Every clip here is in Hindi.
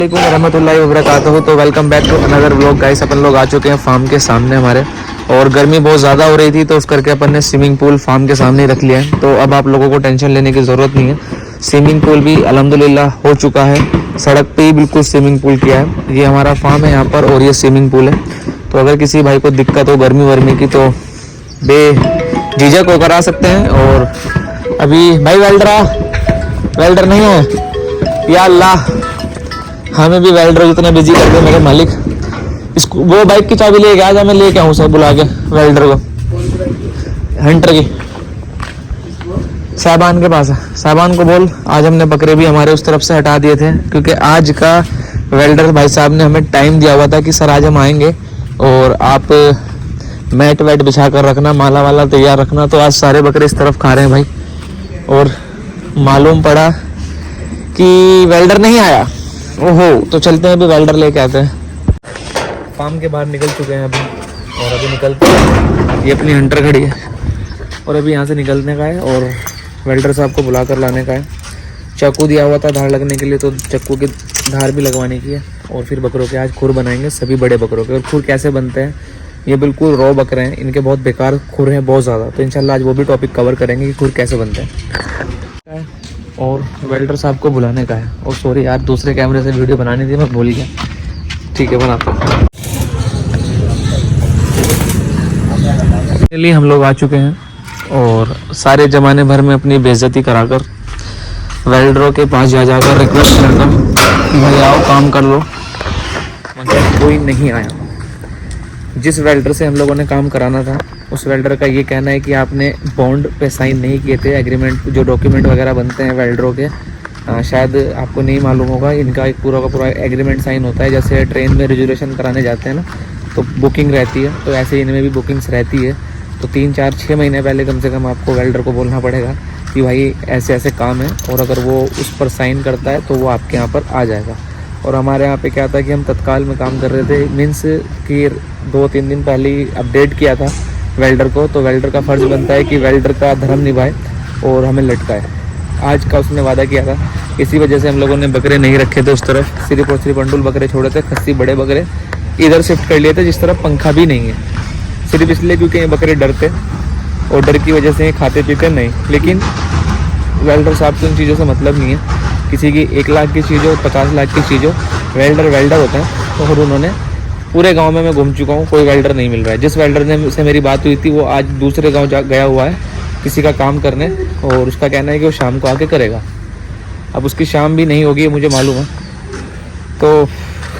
रहमतुल्लाहि व बरकातहू। तो welcome back to another vlog guys. अपन लोग आ चुके हैं फार्म के सामने हमारे, और गर्मी बहुत ज़्यादा हो रही थी तो उस करके अपन ने स्विमिंग पूल फार्म के सामने ही रख लिया है। तो अब आप लोगों को टेंशन लेने की ज़रूरत नहीं है, स्विमिंग पूल भी अल्हम्दुलिल्लाह हो चुका है। सड़क पे ही बिल्कुल स्विमिंग पूल किया है। ये हमारा फार्म है यहाँ पर और ये स्विमिंग पूल है। तो अगर किसी भाई को दिक्कत हो गर्मी वर्मी की तो बेझिझक होकर आ सकते हैं। और अभी भाई वेल्डर नहीं है या अल्लाह, हमें भी वेल्डर इतना बिजी कर दे मेरे मालिक। इसको वो बाइक की चाबी लेके आ जा, मैं लेके आऊँ सब बुला के वेल्डर को। हंटर की साहबान के पास है, साहबान को बोल आज हमने बकरे भी हमारे उस तरफ से हटा दिए थे, क्योंकि आज का वेल्डर भाई साहब ने हमें टाइम दिया हुआ था कि सर आज हम आएंगे और आप मैट वैट बिछा कर रखना, माला वाला तैयार रखना। तो आज सारे बकरे इस तरफ खा रहे हैं भाई, और मालूम पड़ा कि वेल्डर नहीं आया। ओहो, तो चलते हैं अभी वेल्डर लेके आते हैं। फार्म के बाहर निकल चुके हैं अभी, और अभी निकलते हैं। ये अपनी हंटर खड़ी है और अभी यहाँ से निकलने का है और वेल्डर साहब को बुला कर लाने का है। चाकू दिया हुआ था धार लगने के लिए, तो चाकू की धार भी लगवाने की है। और फिर बकरों के आज खुर बनाएंगे, सभी बड़े बकरों के। और खुर कैसे बनते हैं, ये बिल्कुल रॉ बकरे हैं, इनके बहुत बेकार खुर हैं बहुत ज़्यादा। तो इंशाल्लाह आज वो भी टॉपिक कवर करेंगे कि खुर कैसे बनते हैं। और वेल्डर साहब को बुलाने का है। और सॉरी यार, दूसरे कैमरे से वीडियो बनानी थी, मैं भूल गया। ठीक है, बनाता हूँ। हम लोग आ चुके हैं और सारे ज़माने भर में अपनी बेइज्जती कराकर वेल्डरों के पास जाकर रिक्वेस्ट करता कि भाई आओ काम कर लो, मगर कोई नहीं आया। जिस वेल्डर से हम लोगों ने काम कराना था उस वेल्डर का ये कहना है कि आपने बॉन्ड पे साइन नहीं किए थे। एग्रीमेंट जो डॉक्यूमेंट वगैरह बनते हैं वेल्डरों के, शायद आपको नहीं मालूम होगा, इनका एक पूरा का पूरा एग्रीमेंट साइन होता है। जैसे ट्रेन में रिजर्वेशन कराने जाते हैं ना, तो बुकिंग रहती है, तो ऐसे इनमें भी बुकिंग्स रहती है। तो 3, 4, 6 महीने पहले कम से कम आपको वेल्डर को बोलना पड़ेगा कि भाई ऐसे ऐसे काम है, और अगर वो उस पर साइन करता है तो वो आपके यहाँ पर आ जाएगा। और हमारे यहाँ पे क्या था कि हम तत्काल में काम कर रहे थे, मीन्स कि 2-3 दिन पहले ही अपडेट किया था वेल्डर को। तो वेल्डर का फ़र्ज़ बनता है कि वेल्डर का धर्म निभाए और हमें लटकाए। आज का उसने वादा किया था, इसी वजह से हम लोगों ने बकरे नहीं रखे थे उस तरफ, सिर्फ और सिर्फ अंडुल बकरे छोड़े थे। खस्सी बड़े बकरे इधर शिफ्ट कर लिए थे जिस तरफ पंखा भी नहीं है, सिर्फ इसलिए क्योंकि ये बकरे डरते, और डर की वजह से ये खाते पीते नहीं। लेकिन वेल्डर साहब को इन चीज़ों से मतलब नहीं है। किसी की 1 लाख की चीज़ हो, 50 लाख की चीज़ हो, वेल्डर होता है। और उन्होंने पूरे गांव में मैं घूम चुका हूँ, कोई वेल्डर नहीं मिल रहा है। जिस वेल्डर ने से मेरी बात हुई थी वो आज दूसरे गांव गया हुआ है किसी का काम करने, और उसका कहना है कि वो शाम को आके करेगा। अब उसकी शाम भी नहीं होगी मुझे मालूम है। तो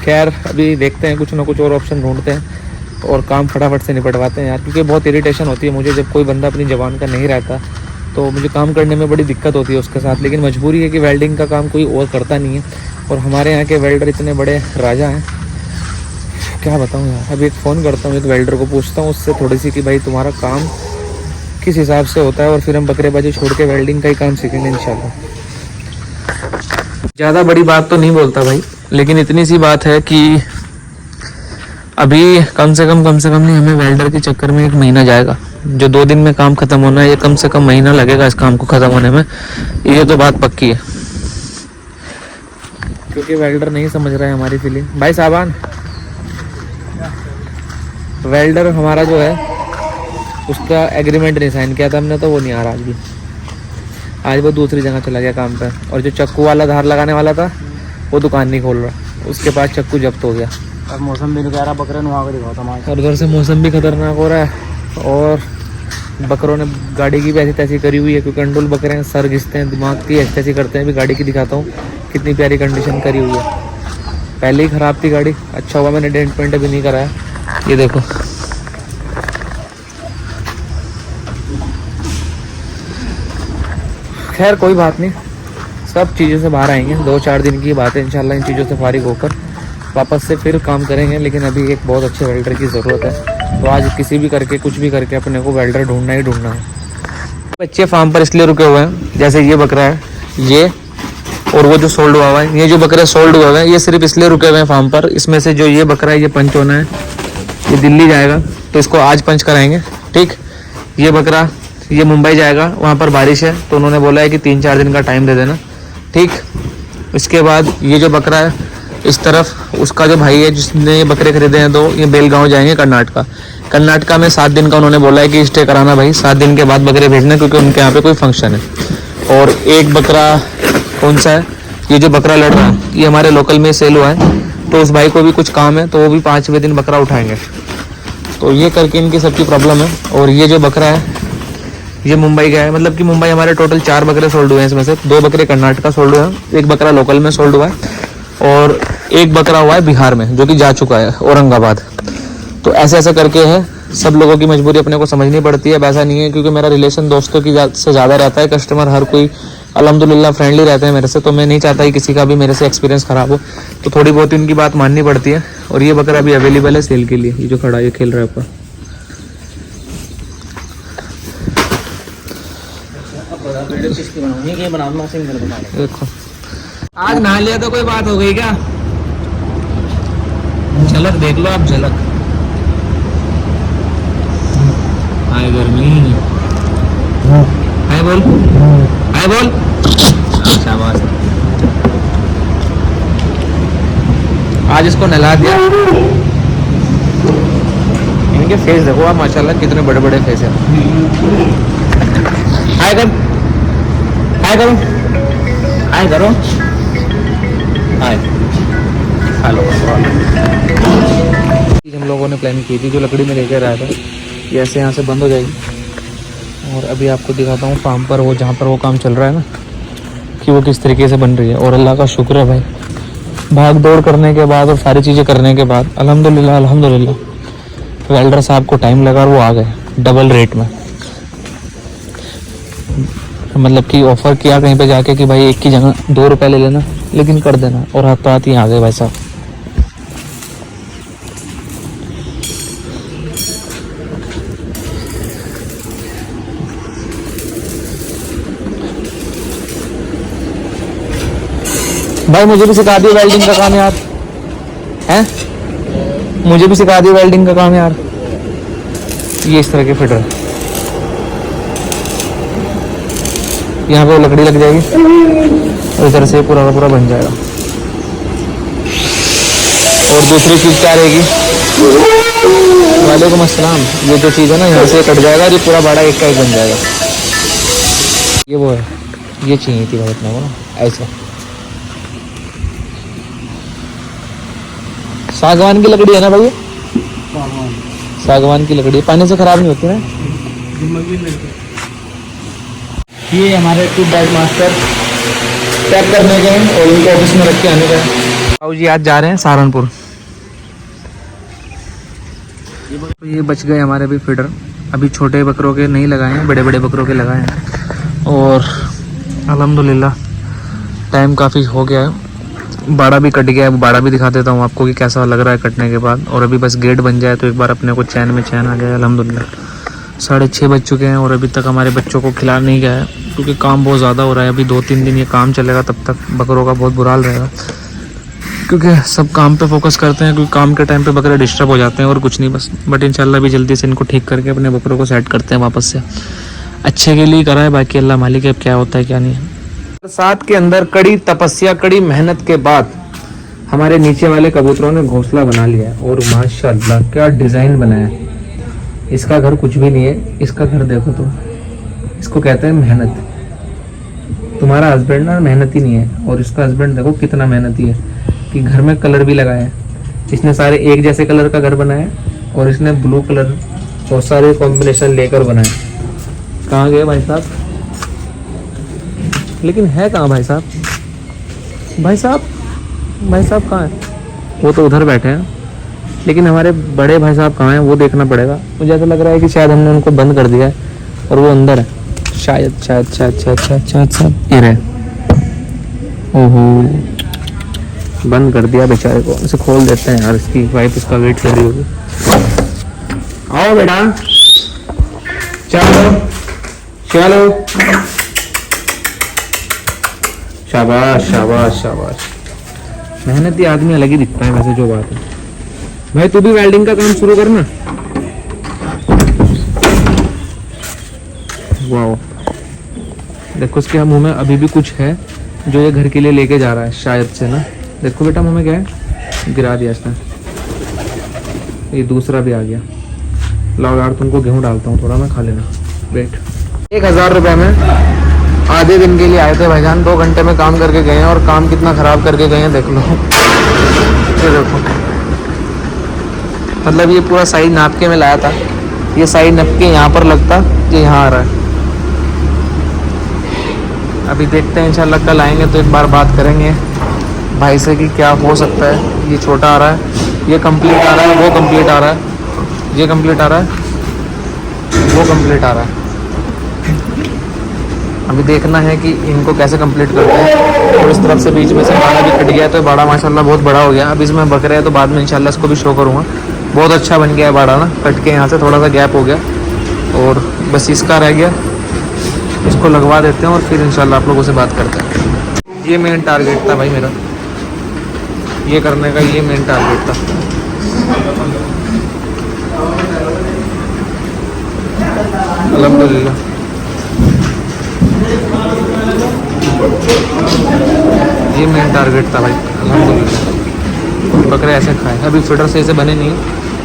खैर अभी देखते हैं, कुछ ना कुछ और ऑप्शन ढूंढते हैं और काम फटाफट से निपटवाते हैं यार, क्योंकि बहुत इरिटेशन होती है मुझे जब कोई बंदा अपनी ज़बान का नहीं रहता। तो मुझे काम करने में बड़ी दिक्कत होती है उसके साथ। लेकिन मजबूरी है कि वेल्डिंग का काम कोई और करता नहीं है, और हमारे यहाँ के वेल्डर इतने बड़े राजा हैं, क्या बताऊँ यार। अभी एक फ़ोन करता हूँ एक वेल्डर को, पूछता हूँ उससे थोड़ी सी कि भाई तुम्हारा काम किस हिसाब से होता है, और फिर हम बकरेबाजी छोड़ के वेल्डिंग का ही काम सीखेंगे इंशाल्लाह। ज़्यादा बड़ी बात तो नहीं बोलता भाई, लेकिन इतनी सी बात है कि अभी कम से कम नहीं, हमें वेल्डर के चक्कर में 1 महीना जाएगा। जो 2 दिन में काम खत्म होना है, ये कम से कम महीना लगेगा इस काम को ख़त्म होने में, ये तो बात पक्की है। क्योंकि वेल्डर नहीं समझ रहा है हमारी फीलिंग। भाई साहबान, वेल्डर हमारा जो है उसका एग्रीमेंट नहीं साइन किया था हमने, तो वो नहीं आ रहा आज भी। आज वो दूसरी जगह चला गया काम पर, और जो चक्कू वाला धार लगाने वाला था वो दुकान नहीं खोल रहा, उसके पास चक्कू जब्त हो गया। और मौसम भी नहीं कह रहा, बकरे नुआ के दिखाता हमारे, और उधर से मौसम भी खतरनाक हो रहा है, और बकरों ने गाड़ी की भी ऐसी तैसी करी हुई है, क्योंकि अंडुल बकरे हैं, सर घिसते हैं, दिमाग की ऐसी तैसी करते हैं। अभी गाड़ी की दिखाता हूँ कितनी प्यारी कंडीशन करी हुई है। पहले ही ख़राब थी गाड़ी, अच्छा हुआ मैंने डेंट पेंट अभी नहीं कराया। ये देखो, खैर कोई बात नहीं, सब चीज़ों से बाहर आएंगे। 2-4 दिन की बात है, इंशाल्लाह इन चीज़ों से फारिग होकर वापस से फिर काम करेंगे। लेकिन अभी एक बहुत अच्छे वेल्डर की ज़रूरत है, तो आज किसी भी करके कुछ भी करके अपने को वेल्डर ढूंढना ही ढूंढना है। बच्चे फार्म पर इसलिए रुके हुए हैं, जैसे ये बकरा है ये, और वो जो सोल्ड हुआ है, ये जो बकरे सोल्ड हुए हैं ये सिर्फ इसलिए रुके हुए हैं फार्म पर। इसमें से जो ये बकरा है ये पंच होना है, ये दिल्ली जाएगा, तो इसको आज पंच कराएंगे। ठीक, ये बकरा ये मुंबई जाएगा, वहाँ पर बारिश है, तो उन्होंने बोला है कि 3-4 दिन का टाइम दे देना। ठीक, इसके बाद ये जो बकरा है इस तरफ उसका जो भाई है जिसने ये बकरे खरीदे हैं 2, ये बेलगांव जाएंगे कर्नाटका। कर्नाटका में 7 दिन का उन्होंने बोला है कि स्टे कराना भाई, 7 दिन के बाद बकरे भेजना, क्योंकि उनके यहाँ पे कोई फंक्शन है। और एक बकरा कौन सा है, ये जो बकरा लड़ रहा है ये हमारे लोकल में सेल हुआ है, तो उस भाई को भी कुछ काम है तो वो भी 5वें दिन बकरा उठाएंगे। तो ये करके इनकी सबकी प्रॉब्लम है। और ये जो बकरा है ये मुंबई गया है, मतलब कि मुंबई हमारे टोटल 4 बकरे सोल्ड हुए हैं, इसमें से 2 बकरे कर्नाटका सोल्ड हुए हैं, 1 बकरा लोकल में सोल्ड हुआ है और 1 बकरा हुआ है बिहार में जो कि जा चुका है औरंगाबाद। तो ऐसे ऐसे करके है, सब लोगों की मजबूरी अपने को समझनी पड़ती है। वैसा नहीं है क्योंकि मेरा रिलेशन दोस्तों की से ज़्यादा रहता है, कस्टमर हर कोई अल्हम्दुलिल्लाह फ्रेंडली रहते हैं मेरे से, तो मैं नहीं चाहता कि किसी का भी मेरे से एक्सपीरियंस ख़राब हो, तो थोड़ी बहुत इनकी बात माननी पड़ती है। और ये बकरा अभी अवेलेबल है सेल के लिए, ये जो खड़ा ये खेल रहा है ऊपर। देखो आज नहा लिया तो कोई बात हो गई क्या? झलक देख लो आप, झलक। हाय गर्मी, हाय बोल, हाय बोल। शाबाश, आज इसको नहला दिया। इनके फेस देखो आप, माशाल्लाह कितने बड़े बड़े फेस है। हाय कर, हाय करो, हाय करो, हाय हेलो। हम लोगों ने प्लान की थी, जो लकड़ी में लेकर आया था ये ऐसे यहाँ से बंद हो जाएगी। और अभी आपको दिखाता हूँ फार्म पर वो जहाँ पर वो काम चल रहा है ना, कि वो किस तरीके से बन रही है। और अल्लाह का शुक्र है भाई, भाग दौड़ करने के बाद और सारी चीज़ें करने के बाद अल्हम्दुलिल्लाह अल्हम्दुलिल्लाह वेल्डर साहब को टाइम लगा और वो आ गए डबल रेट में। मतलब कि ऑफ़र किया कहीं पे जाके कि भाई 1 की जगह 2 रुपये ले लेना, लेकिन कर देना, और हाथ तो हाथ ही आ गए भाई साहब। भाई मुझे भी सिखा दियो वेल्डिंग का काम यार, हैं? मुझे भी सिखा दियो वेल्डिंग का काम यार। ये इस तरह के फिटर, यहाँ पे लकड़ी लग जाएगी और इधर से पूरा का पूरा बन जाएगा। और दूसरी चीज़ क्या रहेगी, वालेकुम अस्सलाम, ये जो चीज़ है ना यहाँ से कट जाएगा, ये पूरा बड़ा एक का एक बन जाएगा। ये वो है, ये चाहिए थी भाई अपने को ना ऐसा। सागवान की लकड़ी है ना भाई, सागवान की लकड़ी पानी से खराब नहीं होती ना। ये हमारे टू बैग मास्टर पैक करने के हैं और इनको ऑफिस में रख के आने का है। बाबू जी आज जा रहे हैं सहारनपुर। ये बच गए हमारे भी फीडर, अभी छोटे बकरों के नहीं लगाए हैं, बड़े बड़े बकरों के लगाए हैं। और अल्हम्दुलिल्लाह टाइम काफ़ी हो गया है, बाड़ा भी कट गया है, बाड़ा भी दिखा देता हूँ आपको कि कैसा लग रहा है कटने के बाद। और अभी बस गेट बन जाए तो एक बार अपने को चैन में चैन आ गया है अल्हम्दुलिल्लाह। 6:30 बज चुके हैं और अभी तक हमारे बच्चों को खिला नहीं गया है, क्योंकि काम बहुत ज़्यादा हो रहा है। अभी 2-3 दिन ये काम चलेगा, तब तक बकरों का बहुत बुरा हाल रहेगा, क्योंकि सब काम पे फोकस करते हैं, क्योंकि काम के टाइम पे बकरे डिस्टर्ब हो जाते हैं और कुछ नहीं बस। बट इंशाल्लाह भी जल्दी से इनको ठीक करके अपने बकरों को सेट करते हैं वापस से, अच्छे के लिए करा है, बाकी अल्लाह मालिक है अब क्या होता है क्या नहीं है। बरसात के अंदर कड़ी तपस्या, कड़ी मेहनत के बाद हमारे नीचे वाले कबूतरों ने घोंसला बना लिया है। और माशाल्लाह क्या डिज़ाइन बनाया है। इसका घर कुछ भी नहीं है, इसका घर देखो तो, इसको कहते हैं मेहनत। तुम्हारा हस्बैंड ना मेहनती नहीं है, और इसका हस्बैंड देखो कितना मेहनती है कि घर में कलर भी लगाया है। इसने सारे एक जैसे कलर का घर बनाया और इसने ब्लू कलर बहुत सारे कॉम्बिनेशन लेकर बनाए। कहाँ गए भाई साहब? लेकिन है कहाँ भाई साहब? भाई साहब, भाई साहब कहाँ है? वो तो उधर बैठे हैं, लेकिन हमारे बड़े भाई साहब कहाँ हैं वो देखना पड़ेगा। मुझे ऐसा लग रहा है कि शायद हमने उनको बंद कर दिया है और वो अंदर है, शायद शायद शायद शायद शायद शायद शायद ये रहे। ओहो, बंद कर दिया बेचारे को। इसे खोल देते हैं यार, इसकी वाइफ इसका वेट कर रही होगी। आओ बेटा, चलो चलो, शाबाश शाबाश शाबाश। मेहनती आदमी अलग ही दिखता है वैसे, जो बात है। भाई तू भी वेल्डिंग का काम शुरू करना। वाह, देखो उसके मुंह में अभी भी कुछ है जो ये घर के लिए लेके जा रहा है शायद से ना। देखो बेटा मुंह में क्या है। गिरा दिया इसने। ये दूसरा भी आ गया। लाओ यार तुमको गेहूँ डालता हूँ थोड़ा, मैं खा लेना। वेट। 1000 रुपये में आधे दिन के लिए आए थे भाईजान, 2 घंटे में काम करके गए हैं और काम कितना ख़राब करके गए हैं देख लो। ये देखो, मतलब ये पूरा साइड नाप के मैं लाया था, ये साइड नाप के यहाँ पर लगता, ये यहाँ आ रहा है। अभी देखते हैं इंशाल्लाह कल आएंगे तो एक बार बात करेंगे भाई से कि क्या हो सकता है। ये छोटा आ रहा है, ये कंप्लीट आ रहा है, वो कंप्लीट आ रहा है, ये कंप्लीट आ रहा है, वो कंप्लीट आ रहा है। अभी देखना है कि इनको कैसे कंप्लीट करते हैं। और इस तरफ से बीच में से बाड़ा भी कट गया, तो बाड़ा माशाल्लाह बहुत बड़ा हो गया। अब इसमें बकरे हैं तो बाद में इंशाल्लाह इसको भी शो करूँगा। बहुत अच्छा बन गया है बाड़ा ना, कट के यहाँ से थोड़ा सा गैप हो गया और बस इसका रह गया, इसको लगवा देते हैं और फिर इंशाल्लाह आप लोगों से बात करते हैं। ये मेन टारगेट था भाई मेरा, ये करने का ये मेन टारगेट था। अल्हम्दुलिल्लाह ये मेन टारगेट था भाई, अल्हम्दुलिल्लाह। बकरे ऐसे खाए, अभी फिटर से ऐसे बने नहीं,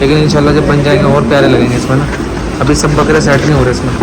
लेकिन इंशाल्लाह जब बन जाएंगे और प्यारे लगेंगे इसमें ना। अभी सब बकरे सेट नहीं हो रहे इसमें।